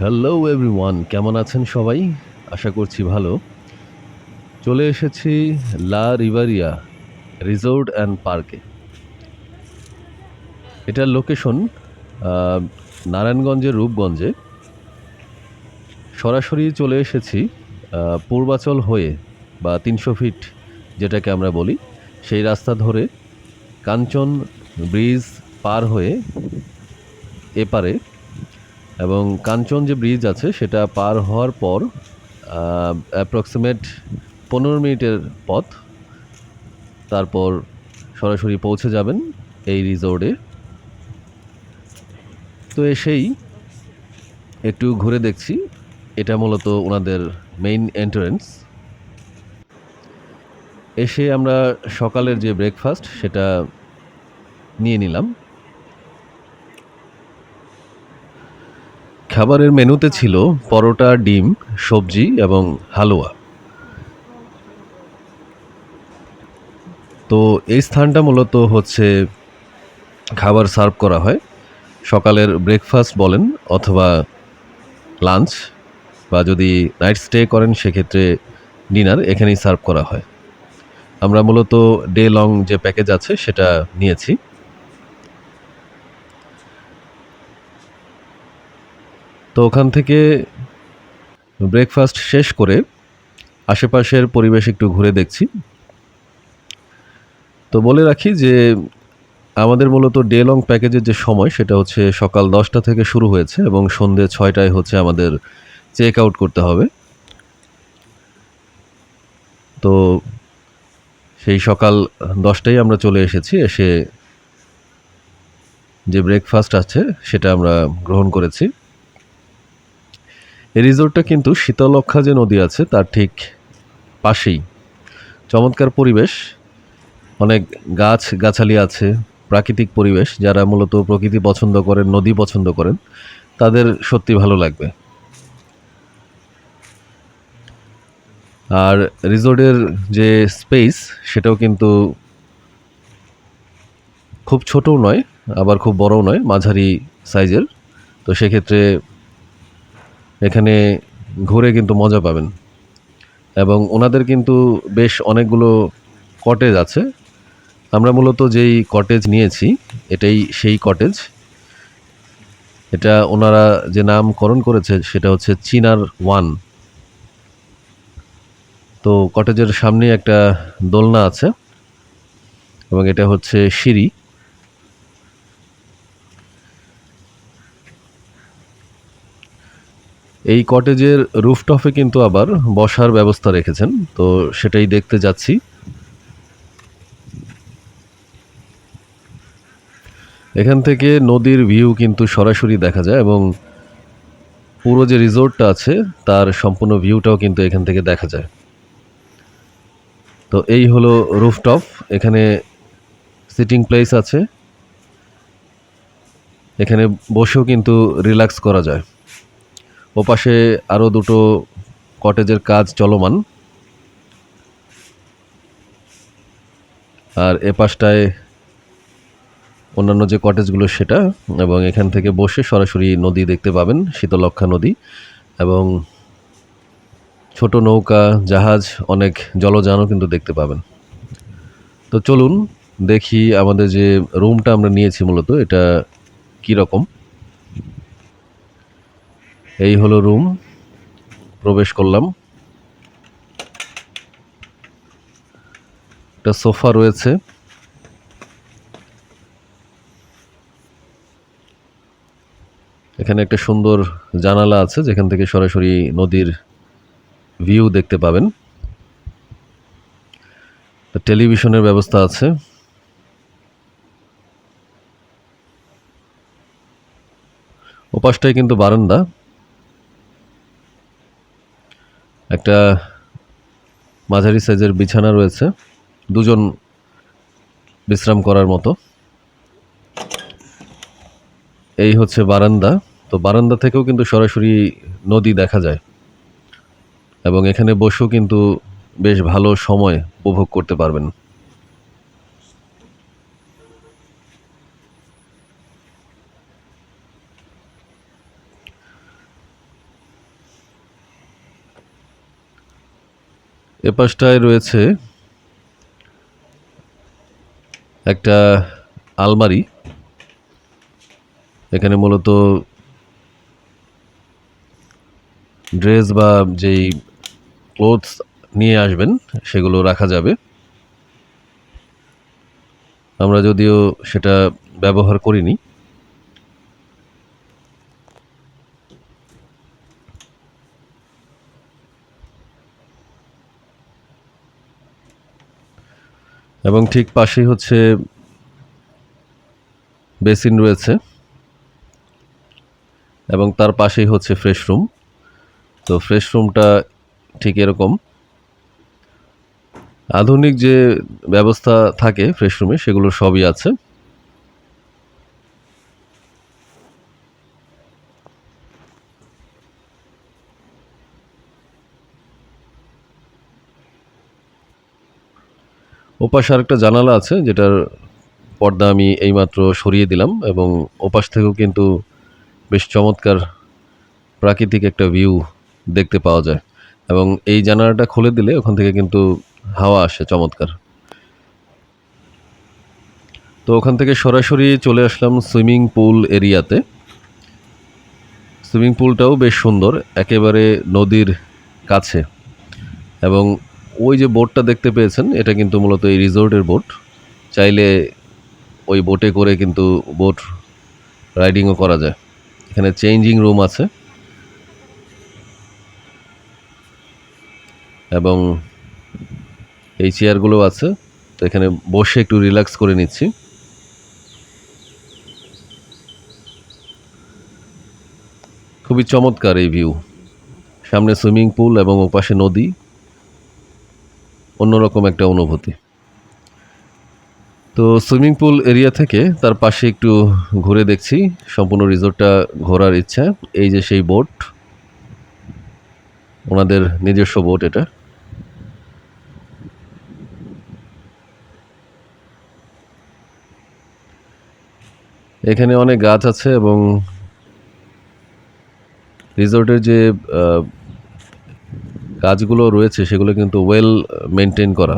Hello everyone, কেমন আছেন সবাই? আশা করছি ভালো। চলে এসেছি লা রিভারিয়া রিসোর্ট অ্যান্ড পার্কে। এটার লোকেশন নারায়ণগঞ্জের রূপগঞ্জে। সরাসরি চলে এসেছি পূর্বাচল হয়ে বা ৩০০ ফিট যেটাকে আমরা বলি, সেই রাস্তা ধরে কাঞ্চন ব্রিজ পার হয়ে এপারে। এবং কাঞ্চন যে ব্রিজ আছে সেটা পার হওয়ার পর অ্যাপ্রক্সিমেট ১৫ মিনিটের পথ, তারপর সরাসরি পৌঁছে যাবেন এই রিসোর্টে। তো এসেই একটু ঘুরে দেখছি, এটা মূলত ওনাদের মেইন এন্ট্রান্স। এসে আমরা সকালের যে ব্রেকফাস্ট সেটা নিয়ে নিলাম। খাবারের মেনুতে ছিল পরোটা, ডিম, সবজি এবং হালুয়া। তো এই স্থানটা মূলত হচ্ছে খাবার সার্ভ করা হয়, সকালের ব্রেকফাস্ট বলেন অথবা লাঞ্চ, বা যদি নাইট স্টে করেন সেক্ষেত্রে ডিনার এখানেই সার্ভ করা হয়। আমরা মূলত ডে লং যে প্যাকেজ আছে সেটা নিয়েছি। তো ওখান থেকে ব্রেকফাস্ট শেষ করে আশেপাশের পরিবেশ একটু ঘুরে দেখছি। তো বলে রাখি যে আমাদের মূলত ডে লং প্যাকেজের যে সময় সেটা হচ্ছে সকাল 10টা থেকে শুরু হয়েছে এবং সন্ধে 6টায় হচ্ছে আমাদের চেক আউট করতে হবে। তো সেই সকাল 10টায় আমরা চলে এসেছি। এসে যে ব্রেকফাস্ট আছে সেটা আমরা গ্রহণ করেছি। এই রিসোর্টটা কিন্তু শীতলক্ষ্যা যে নদী আছে তার ঠিক পাশেই। চমৎকার পরিবেশ, অনেক গাছ-গাছালি আছে, প্রাকৃতিক পরিবেশ। যারা মূলত প্রকৃতি পছন্দ করেন, নদী পছন্দ করেন, তাদের সত্যি ভালো লাগবে। আর রিসোর্টের যে স্পেস সেটাও কিন্তু খুব ছোটও নয়, আবার খুব বড়ও নয়, মাঝারি সাইজের। তো সেক্ষেত্রে এখানে ঘুরে কিন্তু মজা পাবেন। এবং ওনাদের কিন্তু বেশ অনেকগুলো কটেজ আছে। আমরা মূলত যেই কটেজ নিয়েছি এটাই সেই কটেজ। এটা ওনারা যে নামকরণ করেছে সেটা হচ্ছে চিনার ওয়ান। তো কটেজের সামনে একটা দোলনা আছে এবং এটা হচ্ছে সিঁড়ি। এই কটেজের রুফটপে কিন্তু আবার বসার ব্যবস্থা রেখেছেন, তো সেটাই দেখতে যাচ্ছি। এখান থেকে নদীর ভিউ কিন্তু সরাসরি দেখা যায় এবং পুরো যে রিসোর্টটা আছে তার সম্পূর্ণ ভিউটাও কিন্তু এখান থেকে দেখা যায়। তো এই হলো রুফটপ। এখানে সিটিং প্লেস আছে, এখানে বসেও কিন্তু রিল্যাক্স করা যায়। ওপাশে আরও দুটো কটেজের কাজ চলমান, আর এ পাশটায় অন্যান্য যে কটেজগুলো সেটা। এবং এখান থেকে বসে সরাসরি নদী দেখতে পাবেন, শীতলক্ষ্যা নদী, এবং ছোট নৌকা, জাহাজ, অনেক জলযানও কিন্তু দেখতে পাবেন। তো চলুন দেখি আমাদের যে রুমটা আমরা নিয়েছি মূলত এটা কীরকম। এই হলো রুম, প্রবেশ করলাম। একটা সোফা রয়েছে, এখানে একটা সুন্দর জানালা আছে যেখান থেকে সরাসরি নদীর ভিউ দেখতে পাবেন। টেলিভিশনের ব্যবস্থা আছে। ওপাশটায় কিন্তু বারান্দা, একটা মাঝারি সাইজের বিছানা রয়েছে, দুজন বিশ্রাম করার মতো। এই হচ্ছে বারান্দা। তো বারান্দা থেকেও কিন্তু সরাসরি নদী দেখা যায় এবং এখানে বসেও কিন্তু বেশ ভালো সময় উপভোগ করতে পারবেন। এ পাশটায় রয়েছে একটা আলমারি। এখানে মূলত ড্রেস বা যেই ক্লোথস নিয়ে আসবেন সেগুলো রাখা যাবে। আমরা যদিও সেটা ব্যবহার করিনি। এবং ঠিক পাশেই হচ্ছে বেসিন রয়েছে এবং তার পাশেই হচ্ছে ফ্রেশ রুম। তো ফ্রেশ রুমটা ঠিক এরকম। আধুনিক যে ব্যবস্থা থাকে ফ্রেশ রুমে সেগুলো সবই আছে। ওপাশে আরেকটা জানালা আছে যেটার পর্দা আমি এইমাত্র সরিয়ে দিলাম এবং ওপাশ থেকেও কিন্তু বেশ চমৎকার প্রাকৃতিক একটা ভিউ দেখতে পাওয়া যায় এবং এই জানালাটা খুলে দিলে ওখান থেকে কিন্তু হাওয়া আসে চমৎকার। তো ওখান থেকে সরাসরি চলে আসলাম সুইমিং পুল এরিয়াতে। সুইমিং পুলটাও বেশ সুন্দর, একেবারে নদীর কাছে। এবং ওই যে বোটটা দেখতে পেয়েছেন এটা কিন্তু মূলত এই রিসোর্টের বোট। চাইলে ওই বোটে করে কিন্তু বোট রাইডিংও করা যায়। এখানে চেঞ্জিং রুম আছে এবং এই চেয়ারগুলো আছে। তো এখানে বসে একটু রিল্যাক্স করে নিচ্ছি। খুবই চমৎকার এই ভিউ, সামনে সুইমিং পুল এবং ওপাশে নদী, অন্যরকম একটা অনুভূতি। তো সুইমিং পুল এরিয়া থেকে তার পাশে একটু ঘুরে দেখছি, সম্পূর্ণ রিসোর্টটা ঘোরার ইচ্ছা। এই যে সেই বোট, ওনাদের নিজস্ব বোট এটা। এখানে অনেক গাছ আছে এবং রিসোর্টের যে গাছগুলো রয়েছে সেগুলো কিন্তু ওয়েল মেনটেন করা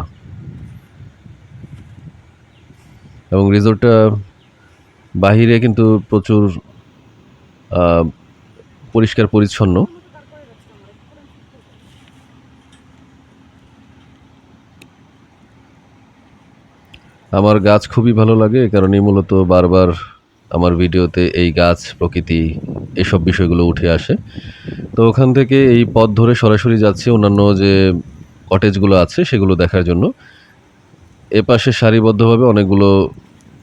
এবং রিসোর্টটা বাহিরে কিন্তু প্রচুর পরিষ্কার পরিচ্ছন্ন। আমার গাছ খুবই ভালো লাগে, এ কারণেই মূলত বারবার আমার ভিডিওতে এই গাছ, প্রকৃতি, এসব বিষয়গুলো উঠে আসে। তো ওখান থেকে এই পথ ধরে সরাসরি যাচ্ছি অন্যান্য যে কটেজগুলো আছে সেগুলো দেখার জন্য। এপাশে সারিবদ্ধভাবে অনেকগুলো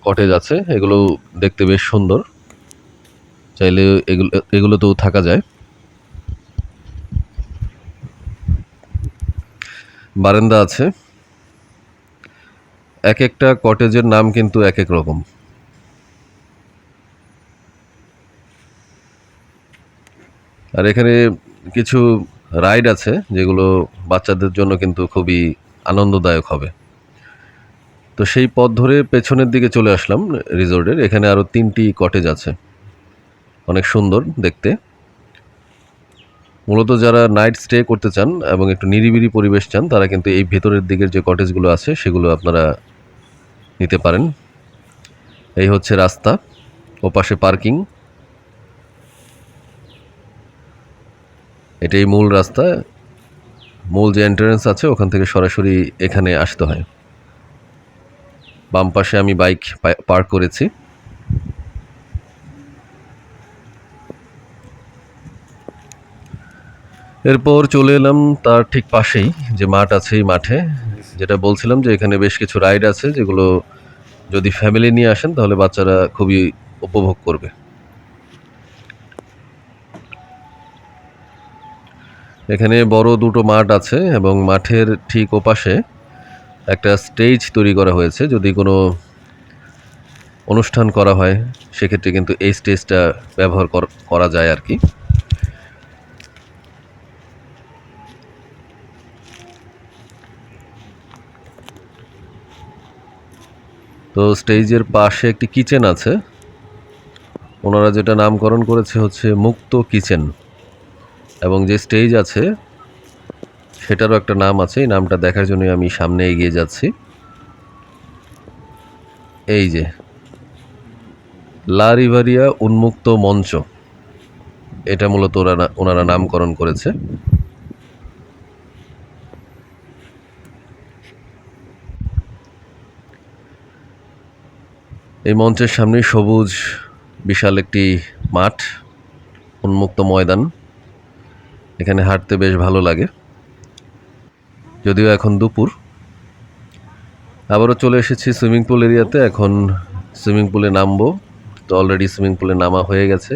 কটেজ আছে, এগুলো দেখতে বেশ সুন্দর, চাইলে এগুলোতেও থাকা যায়। বারান্দা আছে, এক একটা কটেজের নাম কিন্তু এক এক রকম। আর এখানে কিছু রাইড আছে যেগুলো বাচ্চাদের জন্য কিন্তু খুবই আনন্দদায়ক হবে। তো সেই পথ ধরে পেছনের দিকে চলে আসলাম রিসোর্টের। এখানে আরও 3টি কটেজ আছে, অনেক সুন্দর দেখতে। মূলত যারা নাইট স্টে করতে চান এবং একটু নিরিবিলি পরিবেশ চান তারা কিন্তু এই ভেতরের দিকের যে কটেজগুলো আছে সেগুলো আপনারা নিতে পারেন। এই হচ্ছে রাস্তা, ওপাশে পার্কিং, এটাই মূল রাস্তা। মূল যে এন্ট্রান্স আছে ওখান থেকে সরাসরি এখানে আসতে হয়। বাম পাশে আমি বাইক পার্ক করেছি। এরপর চলে এলাম তার ঠিক পাশেই যে মাঠ আছে, এই মাঠে যেটা বলছিলাম যে এখানে বেশ কিছু রাইড আছে যেগুলো যদি ফ্যামিলি নিয়ে আসেন তাহলে বাচ্চারা খুবই উপভোগ করবে। এখানে বড় দুটো মাঠ আছে এবং মাঠের ঠিক ওপাশে একটা স্টেজ তৈরি করা হয়েছে। যদি কোনো অনুষ্ঠান করা হয় সেক্ষেত্রে কিন্তু এই স্টেজটা ব্যবহার করা যায় আর কি। তো স্টেজের পাশে একটি কিচেন আছে, ওনারা যেটা নামকরণ করেছে হচ্ছে মুক্ত কিচেন। এবং যে স্টেজ আছে সেটারও একটা নাম আছে, এই নামটা দেখার জন্য আমি সামনে এগিয়ে যাচ্ছি। এই যে লা রিভারিয়া উন্মুক্ত মঞ্চ, এটা মূলত ওনারা নামকরণ করেছে। এই মঞ্চের সামনে সবুজ বিশাল একটি মাঠ, উন্মুক্ত ময়দান, এখানে হাঁটতে বেশ ভালো লাগে। যদিও এখন দুপুর। আবারও চলে এসেছি সুইমিং পুল এরিয়াতে, এখন সুইমিং পুলে নামবো। তো অলরেডি সুইমিং পুলে নামা হয়ে গেছে।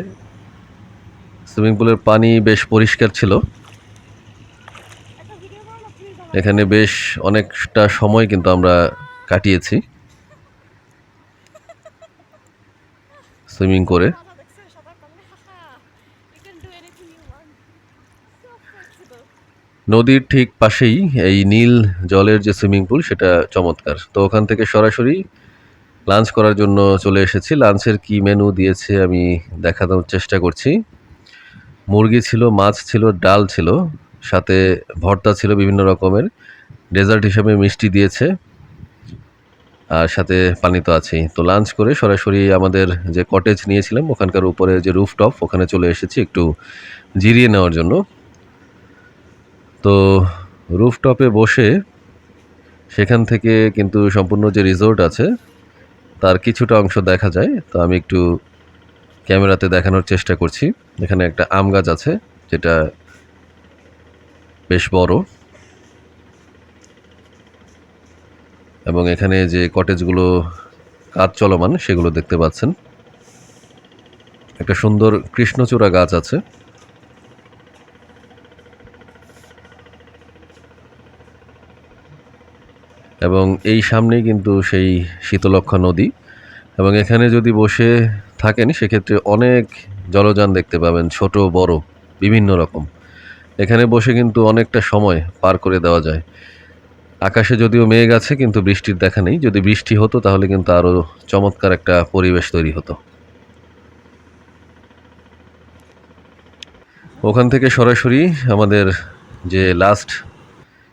সুইমিং পুলের পানি বেশ পরিষ্কার ছিল। এখানে বেশ অনেকটা সময় কিন্তু আমরা কাটিয়েছি সুইমিং করে। নদীর ঠিক পাশেই এই নীল জলের যে সুইমিং পুল, সেটা চমৎকার। তো ওখান থেকে সরাসরি লাঞ্চ করার জন্য চলে এসেছি। লাঞ্চের কি মেনু দিয়েছে আমি দেখানোর চেষ্টা করছি। মুরগি ছিল, মাছ ছিল, ডাল ছিল, সাথে ভর্তা ছিল বিভিন্ন রকমের, ডেজার্ট হিসেবে মিষ্টি দিয়েছে, আর সাথে পানি তো আছেই। তো লাঞ্চ করে সরাসরি আমাদের যে কটেজ নিয়েছিলাম ওখানকার উপরে যে রুফটপ, ওখানে চলে এসেছি একটু জিরিয়ে নেওয়ার জন্য। তো রুফটপে বসে সেখান থেকে কিন্তু সম্পূর্ণ যে রিসোর্ট আছে তার কিছুটা অংশ দেখা যায়। তো আমি একটু ক্যামেরাতে দেখানোর চেষ্টা করছি। এখানে একটা আম গাছ আছে যেটা বেশ বড়, এবং এখানে যে কটেজগুলো কাজ চলমান সেগুলো দেখতে পাচ্ছেন। একটা সুন্দর কৃষ্ণচূড়া গাছ আছে। এবং এই সামনেই কিন্তু সেই শীতলক্ষ্যা নদী, এবং এখানে যদি বসে থাকেন সেক্ষেত্রে অনেক জলযান দেখতে পাবেন, ছোট বড় বিভিন্ন রকম। এখানে বসে কিন্তু অনেকটা সময় পার করে দেওয়া যায়। আকাশে যদিও মেঘ আছে কিন্তু বৃষ্টির দেখা নেই। যদি বৃষ্টি হতো তাহলে কিন্তু আরও চমৎকার একটা পরিবেশ তৈরি হতো। ওখান থেকে সরাসরি আমাদের যে লাস্ট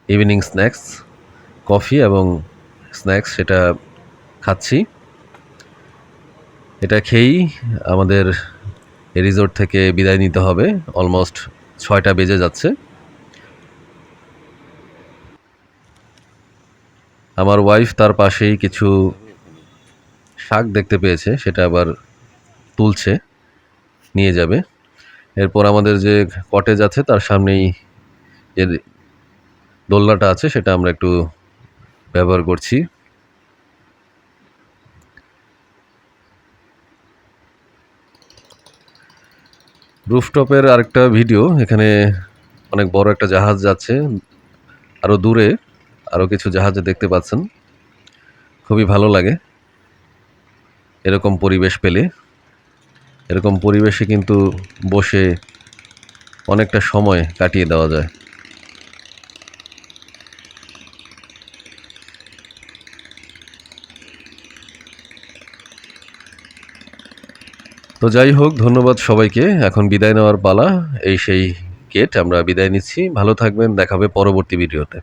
ইভিনিং স্ন্যাক্স, কফি এবং স্ন্যাক্স, সেটা খাচ্ছি। এটা খেয়েই আমাদের এই রিসোর্ট থেকে বিদায় নিতে হবে। অলমোস্ট 6টা বেজে যাচ্ছে। আমার ওয়াইফ তার পাশেই কিছু শাক দেখতে পেয়েছে, সেটা আবার তুলছে, নিয়ে যাবে। এরপর আমাদের যে কটেজ আছে তার সামনেই যে দোলনাটা আছে সেটা আমরা একটু ব্যবহার করছি। রুফটপের আরেকটা ভিডিও, এখানে অনেক বড় একটা জাহাজ যাচ্ছে, আরও দূরে আরও কিছু জাহাজে দেখতে পাচ্ছেন। খুবই ভালো লাগে এরকম পরিবেশ পেলে। এরকম পরিবেশে কিন্তু বসে অনেকটা সময় কাটিয়ে দেওয়া যায়। তো যাই হোক, ধন্যবাদ সবাইকে। এখন বিদায় নেওয়ার পালা। এই সেই গেট, আমরা বিদায় নিচ্ছি। ভালো থাকবেন, দেখা হবে পরবর্তী ভিডিওতে।